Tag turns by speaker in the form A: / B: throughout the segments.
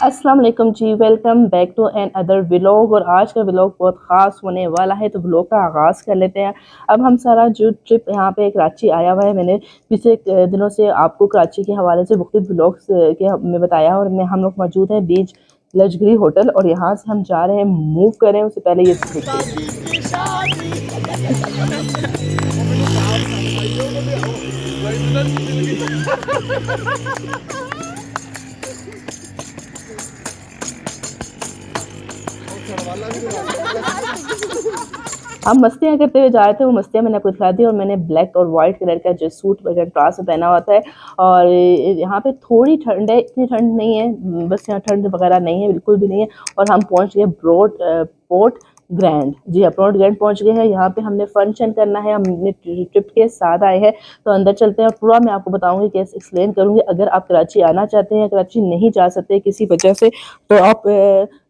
A: अस्सलाम वालेकुम जी, welcome back to another vlog. और आज का व्लॉग बहुत ख़ास होने वाला है, तो व्लॉग का आगाज़ कर लेते हैं। अब हम सारा जो ट्रिप यहाँ पे कराची आया हुआ है, मैंने पिछले दिनों से आपको कराची के हवाले से मुख्तलिफ व्लॉग्स के में बताया, और हम लोग मौजूद हैं बीच लजगरी होटल, और यहाँ से हम जा रहे हैं मूव करें। उससे पहले ये देखिए हम मस्तियाँ करते हुए जा रहे थे। वो मस्तियाँ मैंने आपको दिखा दी, और मैंने ब्लैक और वाइट कलर का जो सूट कंट्रास्ट में पहना होता है। और यहाँ पे थोड़ी ठंड है, इतनी ठंड नहीं है, बस यहाँ ठंड वगैरह नहीं है, बिल्कुल भी नहीं है। और हम पहुँच गए पोर्ट ग्रैंड। जी हाँ, पोर्ट ग्रैंड पहुँच गए हैं। यहाँ पे हमने फंक्शन करना है, हम अपने ट्रिप के साथ आए हैं, तो अंदर चलते हैं और पूरा मैं आपको बताऊंगी, कैसे एक्सप्लेन करूंगी। अगर आप कराची आना चाहते हैं, कराची नहीं जा सकते किसी वजह से, तो आप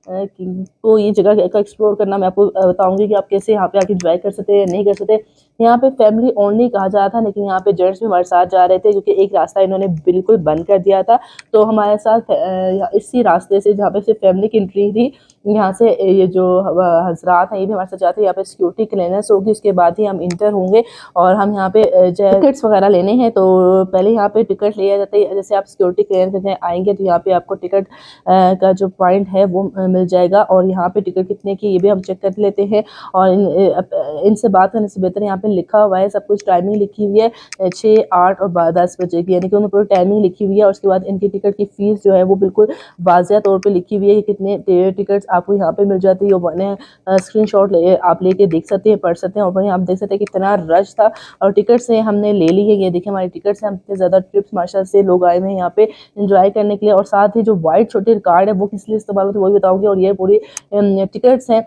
A: तो ये जगह का एक्सप्लोर करना मैं आपको बताऊंगी कि आप कैसे यहाँ पे आके इंजॉय कर सकते हैं, नहीं कर सकते। यहाँ पे फैमिली ओनली कहा जा रहा था, लेकिन यहाँ पे जेंट्स भी हमारे साथ जा रहे थे, क्योंकि एक रास्ता इन्होंने बिल्कुल बंद कर दिया था। तो हमारे साथ इसी रास्ते से, जहाँ पे सिर्फ फैमिली की एंट्री थी, यहाँ से ये जो हजरात हैं ये भी हमारे साथ जाते हैं। यहाँ पे सिक्योरिटी क्लियरेंस होगी, उसके बाद ही हम इंटर होंगे। और हम यहाँ पे टिकट्स वगैरह लेने हैं, तो पहले यहाँ पे टिकट लिया जाता है। जैसे आप सिक्योरिटी क्लियरेंस आएंगे, तो यहाँ पे आपको टिकट का जो पॉइंट है वो मिल जाएगा, और यहाँ पे टिकट कितने की ये भी हम चेक कर लेते हैं। और इनसे बात करने से बेहतर यहाँ पे लिखा हुआ है सब कुछ, टाइमिंग लिखी हुई है 6, 8 और 10 बजे की, यानी कि उन्होंने पूरी टाइमिंग लिखी हुई है। और उसके बाद इनकी टिकट की फीस जो है वो बिल्कुल वाज़िया तौर पे लिखी हुई है कि कितने टिकट्स आपको यहाँ पे मिल जाती है। वो मैंने स्क्रीनशॉट आप लेके देख सकते हैं, पढ़ सकते हैं। और वहीं आप देख सकते हैं कितना रश था, और टिकट से हमने ले ली है। ये देखिए हमारी टिकट से, हम इतने ज़्यादा ट्रिप्स माशा से लोग आए हुए हैं यहाँ पे इंजॉय करने के लिए। और साथ ही जो वाइट छोटी कार्ड है वो किस लिए इस्तेमाल होती है वो भी बताऊंगी। और ये पूरी टिकट्स हैं,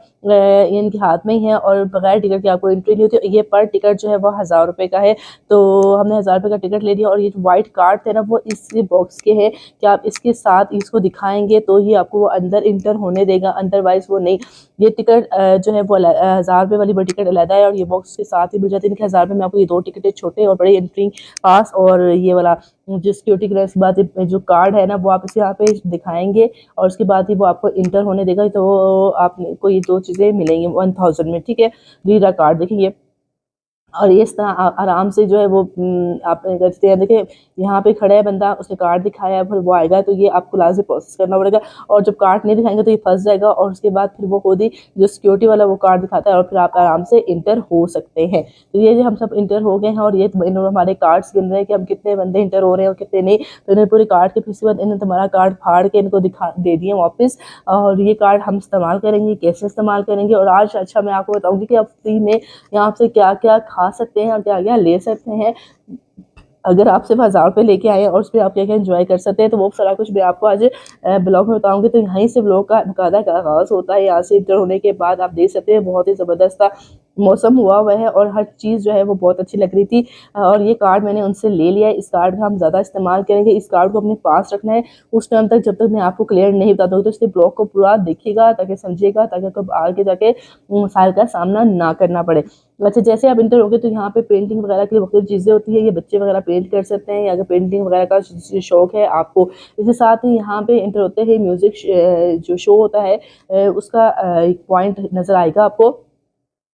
A: इनके हाथ में ही है, और बगैर टिकट के आपको एंट्री नहीं होती। ये पर टिकट जो है वो 1000 रुपये का है, तो हमने 1000 रुपये का टिकट ले लिया। और ये जो वाइट कार्ड थे ना, वो इस बॉक्स के हैं कि आप इसके साथ इसको दिखाएंगे तो ही आपको वो अंदर इंटर होने देगा, अदरवाइज वो नहीं। ये टिकट जो है वो 1000 रुपये वाली बड़ी टिकट अलग है, और ये बॉक्स के साथ ही मिल जाती है। 1000 रुपये में आपको ये 2 टिकटें, छोटे और बड़े एंट्री पास, और ये वाला जो सिक्योरिटी क्लियरेंस के बाद जो कार्ड है ना, वो आप इसे यहाँ पे दिखाएंगे, और उसके बाद ही वो आपको इंटर होने देगा। तो आपको ये 2 चीज़ें मिलेंगी 1000 में, ठीक है। वीजा कार्ड देखिए ये, और ये इस तरह आराम से जो है वो आप करते हैं। देखिए यहाँ पे खड़ा है बंदा, उसने कार्ड दिखाया है, फिर वो आएगा तो ये आपको लास्ट प्रोसेस करना पड़ेगा। और जब कार्ड नहीं दिखाएंगे तो ये फंस जाएगा, और उसके बाद फिर वो खुद ही जो सिक्योरिटी वाला वो कार्ड दिखाता है, और फिर आप आराम से इंटर हो सकते हैं। तो ये जो हम सब इंटर हो गए हैं, और ये इन्होंने हमारे कार्ड्स गिन रहे हैं कि हम कितने बंदे इंटर हो रहे हैं और कितने नहीं। तो इन्होंने पूरे कार्ड के पीछे बाद इन्होंने तुम्हारा कार्ड फाड़ के इनको दिखा दे दिए वापस। और ये कार्ड हम इस्तेमाल करेंगे, कैसे इस्तेमाल करेंगे। और आज अच्छा मैं आपको बताऊँगी कि आप फ्री में यहाँ से क्या क्या खा सकते हैं और क्या क्या ले सकते हैं। अगर आप सिर्फ 1000 रुपये लेके आए और उसमें आप क्या क्या एंजॉय कर सकते हैं, तो वो सारा कुछ मैं आपको आज ब्लॉग में बताऊंगी। तो यहीं से ब्लॉग का मुकादा का आगाज़ होता है। यहाँ से इंटर होने के बाद आप देख सकते हैं बहुत ही ज़बरदस्त था मौसम हुआ हुआ है, और हर चीज़ जो है वो बहुत अच्छी लग रही थी। और ये कार्ड मैंने उनसे ले लिया है। इस कार्ड का हम ज़्यादा इस्तेमाल करेंगे, इस कार्ड को अपने पास रखना है उस टाइम तक जब तक मैं आपको क्लियर नहीं बता दूँगी। तो इसलिए ब्लॉग को पूरा देखिएगा ताकि समझिएगा, ताकि आपको आगे जाके मसाइल का सामना ना करना पड़े। अच्छा, जैसे आप इंटर होगे तो यहाँ पे पेंटिंग वगैरह के लिए मुख्तलिफ चीज़ें होती है। ये बच्चे वगैरह पेंट कर सकते हैं, या अगर पेंटिंग वगैरह का शौक है आपको। इसके साथ ही यहाँ पे इंटर होते हैं म्यूज़िक जो शो होता है, उसका एक पॉइंट नज़र आएगा आपको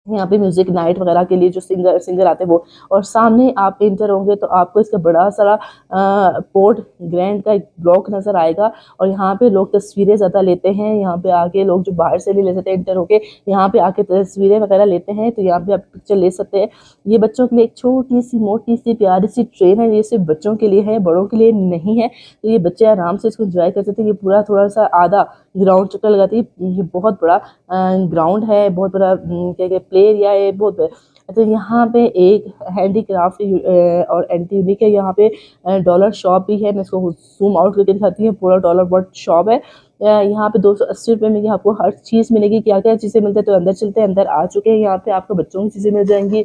A: यहाँ पे म्यूजिक नाइट वगैरह के लिए, जो सिंगर आते हैं वो। और सामने आप इंटर होंगे तो आपको इसका बड़ा सारा पोर्ट ग्रैंड का एक ब्लॉक नज़र आएगा। और यहाँ पे लोग तस्वीरें ज़्यादा लेते हैं, यहाँ पे आके लोग जो बाहर से नहीं ले सकते इंटर होके, यहाँ पे आके तस्वीरें वगैरह लेते हैं, तो यहाँ पे आप पिक्चर ले सकते हैं। ये बच्चों के लिए एक छोटी सी मोटी सी प्यारी सी ट्रेन है, ये सिर्फ बच्चों के लिए है, बड़ों के लिए नहीं है। तो ये बच्चे आराम से इसको इंजॉय कर सकते हैं। ये पूरा थोड़ा सा आधा ग्राउंड चक्कर लगाती है, ये बहुत बड़ा ग्राउंड है, बहुत बड़ा क्या क्या प्ले एरिया है, बहुत बड़ा। अच्छा, यहाँ पे एक हैंडी क्राफ्ट और एंटी यूनिक है। यहाँ पे डॉलर शॉप भी है, मैं इसको जूम आउट करके दिखाती हूँ। पूरा डॉलर वर्थ शॉप है। यहाँ पे 280 रुपये में आपको हर चीज़ मिलेगी। क्या क्या चीज़ें मिलती है, तो अंदर चलते हैं। अंदर आ चुके हैं, यहाँ पे आपको बच्चों की चीज़ें मिल जाएंगी,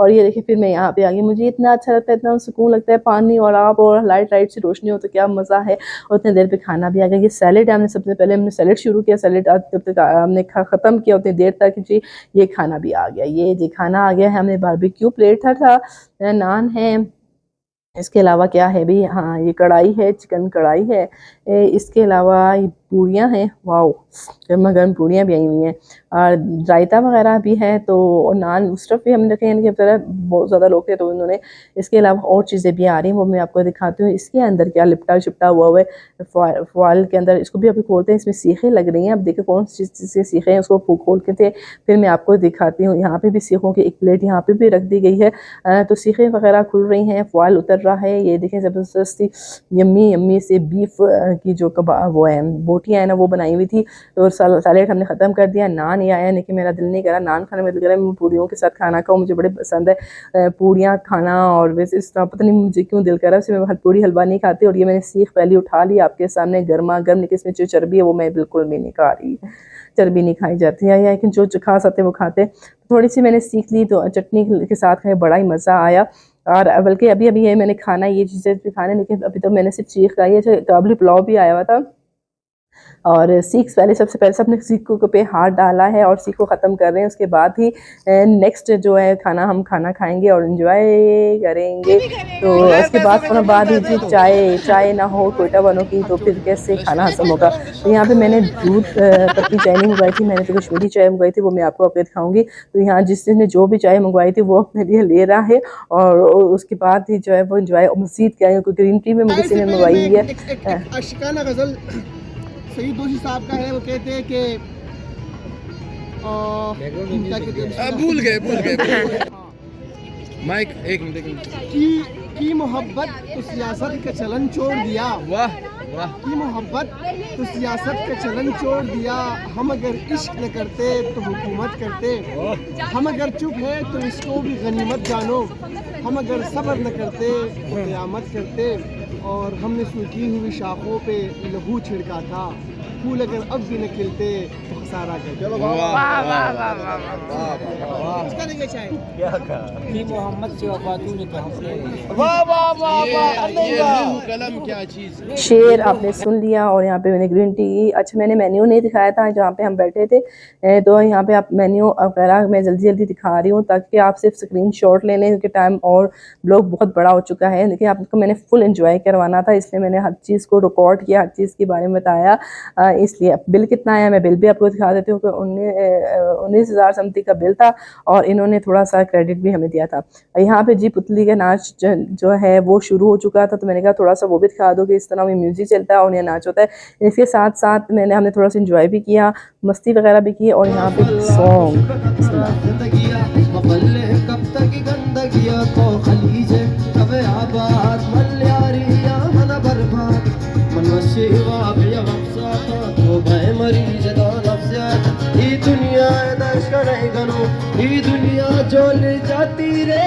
A: और ये देखिए फिर मैं यहाँ पे आ गई, मुझे इतना अच्छा लगता है, इतना सुकून लगता है, पानी और आप और लाइट सी रोशनी हो तो क्या मज़ा है। उतनी देर पे खाना भी आ गया। ये सैलेड हमने सबसे पहले हमने सैलेड शुरू किया, सैलेड जब तक हमने ख़त्म किया उतनी देर तक जी ये खाना भी आ गया। ये जी खाना आ गया है, हमें बारबेक्यू प्लेट था, नान है, इसके अलावा क्या है भी, हाँ ये कढ़ाई है, चिकन कढ़ाई है, इसके अलावा ये पूड़ियाँ हैं, वाओ गर्मा गर्म पूड़ियाँ भी आई हुई हैं, और रायता वगैरह भी है। तो और नान उस तरफ भी हमने रखे हैं, इनके तरह बहुत ज़्यादा लोग थे तो उन्होंने, इसके अलावा और चीज़ें भी आ रही हैं वो मैं आपको दिखाती हूँ। इसके अंदर क्या लिपटा शिपटा हुआ है फॉइल के अंदर, इसको भी अभी खोलते हैं, इसमें सीखें लग रही हैं। अब देखिए कौन सी चीज़ से सीखें हैं, उसको खोल के थे फिर मैं आपको दिखाती हूँ। यहाँ पे भी सीखों की एक प्लेट यहाँ पे भी रख दी गई है, तो सीखें वगैरह खुल रही हैं, फॉइल उतर रहा है। ये देखें ज़बरदस्ती यम्मी से बीफ की जो कबाब वो है बोटियाँ हैं ना वो बनाई हुई थी। तो सैलेड हमने ख़त्म कर दिया। नान ये आया, लेकिन मेरा दिल नहीं करा नान खाने में, दिल करा मैं पूड़ियों के साथ खाना खाऊँ, मुझे बड़े पसंद है पूड़ियाँ खाना। और वैसे इस तरह पता नहीं मुझे क्यों दिल करा, वैसे मैं पूड़ी हलवा नहीं खाती। और ये मैंने सीख पहले उठा ली आपके सामने गर्मा गर्म, लेकिन इसमें जो चर्बी है वो मैं बिल्कुल भी नहीं खा रही, चर्बी नहीं खाई जाती है, लेकिन जो खा सकते वो खाते। थोड़ी सी मैंने सीख ली तो चटनी के साथ खाए, बड़ा ही मज़ा आया। और बल्कि अभी ये मैंने खाना ये चीज़ें भी खाना, लेकिन अभी तो मैंने सिर्फ सीख खाई है। काबुली पुलाव भी आया हुआ था, और सीख पहले सबसे पहले सबने सीख को पे हाथ डाला है और सीख को ख़त्म कर रहे हैं। उसके बाद ही नेक्स्ट जो है हम खाना खाएंगे और एंजॉय करेंगे। तो उसके बाद ही जी चाय ना हो कोयटा वालों की तो फिर कैसे खाना हजम होगा। तो यहाँ पे मैंने दूध पत्ती चाय नहीं मंगवाई थी, मैंने तो कश्मीरी चाय मंगवाई थी, वो मैं आपको अपडेट दिखाऊंगी। तो यहाँ जिसने जो भी चाय मंगवाई थी वो अपने लिए ले रहा है, और उसके बाद ही जो है वो एंजॉय मजीद क्या है, ग्रीन टी में मुझे किसी ने मंगवाई हुई है।
B: आशिकाना गज़ल सईद दोषी साहब का है, वो कहते हैं कि भूल गए माइक एक मिनट की मोहब्बत तो सियासत का चलन छोड़ दिया, वाह वाह की मोहब्बत तो सियासत का चलन छोड़ दिया। हम अगर इश्क न करते तो हुकूमत करते, हम अगर चुप है तो इसको भी गनीमत जानो, हम अगर सब्र न करते तो क़यामत करते। और हमने सूखी हुई शाखों पे लहू छिड़का था, फूल अगर अब भी न खिलते तो खसारा करते। चलो मोहम्मद से वफातू ने कलम क्या चीज़,
A: शेर आपने सुन लिया। और यहाँ पे मैंने ग्रीन टी, अच्छा मैंने मेन्यू नहीं दिखाया था जहाँ पे हम बैठे थे, तो यहाँ पे आप मेन्यू वगैरह मैं जल्दी दिखा रही हूँ ताकि आप सिर्फ स्क्रीन शॉट ले लें, क्योंकि टाइम और ब्लॉग बहुत बड़ा हो चुका है। देखिए आपको मैंने फुल एंजॉय करवाना था, इसलिए मैंने हर चीज़ को रिकॉर्ड किया, हर चीज़ के बारे में बताया। इसलिए बिल कितना आया मैं बिल भी आपको दिखा देती हूँ कि 19,000 समथिंग का बिल था, और इन्होंने थोड़ा सा क्रेडिट भी हमें दिया था। यहाँ पे जी पुतली का नाच जो है वो शुरू हो चुका था, तो मैंने कहा थोड़ा सा वो भी दिखा दो कि इस तरह में म्यूज़िक चलता है और ये नाच होता है। इसके साथ साथ हमने थोड़ा सा इंजॉय भी किया, मस्ती वगैरह भी की। और यहाँ पे सॉन्ग
B: दुनिया जो ले जाती रे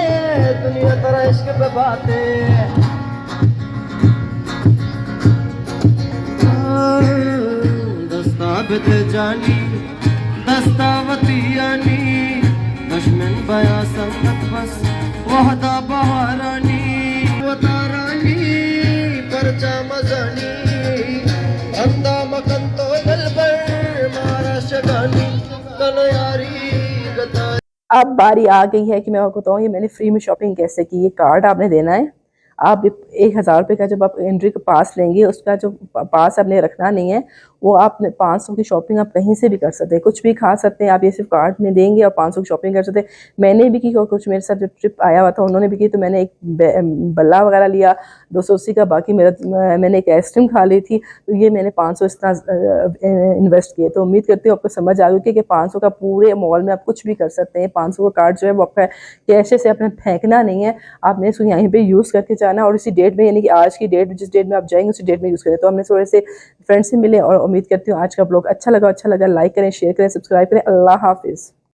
B: दुनिया तरह इश्क पे बातें, दस्तावेज़ जानी दस्तावती यानी दुश्मन बया संगत बस वहदा बहारानी वतारानी परचा मजानी अंदा मकन तो दिल पर मारा शगानी कलयारी गता।
A: अब बारी आ गई है कि मैं आपको बताऊँ ये मैंने फ्री में शॉपिंग कैसे की। ये कार्ड आपने देना है, आप 1,000 रुपये का जब आप एंट्री का पास लेंगे, उसका जो पास आपने रखना नहीं है, वो आप 500 की शॉपिंग आप कहीं से भी कर सकते हैं, कुछ भी खा सकते हैं आप, ये सिर्फ कार्ड में देंगे और 500 की शॉपिंग कर सकते हैं। मैंने भी की, कुछ मेरे साथ जो ट्रिप आया हुआ था उन्होंने भी की, तो मैंने एक बल्ला वगैरह लिया 280 का, बाकी मैंने एक आइसक्रीम खा ली थी। तो ये मैंने 500 इस तरह इन्वेस्ट किए। तो उम्मीद करती हूँ आपको समझ आ गई कि 500 का पूरे मॉल में आप कुछ भी कर सकते हैं। 500 का कार्ड जो है वो आपका कैशे से आपने फेंकना नहीं है, आपने इसको यहीं पर यूज़ करके जाना, और इसी डेट में यानी कि आज की डेट जिस डेट में आप जाएंगे उसी डेट में यूज़ करें। तो हमने थोड़े से फ्रेंड से मिले, और उम्मीद करती हूँ आज का ब्लॉग अच्छा लगा लाइक करें, शेयर करें, सब्सक्राइब करें। अल्लाह हाफिज़।